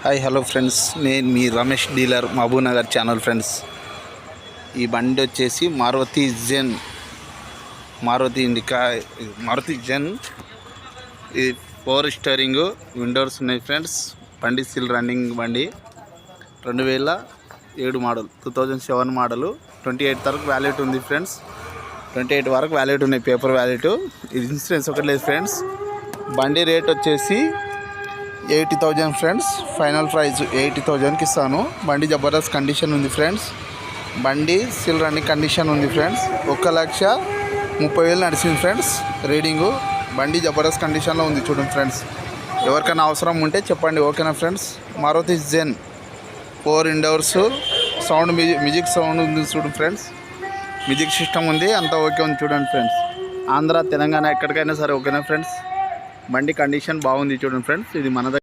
Hi hello friends, నేను మీ Ramesh dealer Mahbubnagar channel. Friends, ఈ బండి వచ్చేసి మారుతి జెన్. ఇది 4 స్టీరింగ్ విండోస్ ఉన్నాయి ఫ్రెండ్స్. బండి స్టిల్ రన్నింగ్ బండి. 2007 మోడల్, 2007 మోడలు. 28 వరకు వ్యాలిడ్ ఉంది ఫ్రెండ్స్. 28 వరకు వ్యాలిడ్ ఉన్నాయి, పేపర్ వ్యాలిడ్. ఇది ఇన్సూరెన్స్ ఒకటి లేదు ఫ్రెండ్స్. బండి రేట్ వచ్చేసి 80,000 ఫ్రెండ్స్. ఫైనల్ ప్రైస్ 80,000కి ఇస్తాను. బండి జబర్దస్త్ కండిషన్ ఉంది ఫ్రెండ్స్. బండి స్టిల్ రన్నింగ్ కండిషన్ ఉంది ఫ్రెండ్స్. 1,30,000 నడిచింది ఫ్రెండ్స్ రీడింగు. బండి జబర్దస్త్ కండిషన్లో ఉంది చూడండి ఫ్రెండ్స్. ఎవరికైనా అవసరం ఉంటే చెప్పండి, ఓకేనా ఫ్రెండ్స్. మారుతి జెన్ 4 ఇండోర్స్, సౌండ్ మ్యూజిక్ సౌండ్ ఉంది చూడండి ఫ్రెండ్స్. మ్యూజిక్ సిస్టమ్ ఉంది, అంతా ఓకే ఉంది చూడండి ఫ్రెండ్స్. ఆంధ్ర తెలంగాణ ఎక్కడికైనా సరే ఓకేనా ఫ్రెండ్స్. బండి కండిషన్ బాగుంది చూడండి ఫ్రెండ్స్. ఇది మన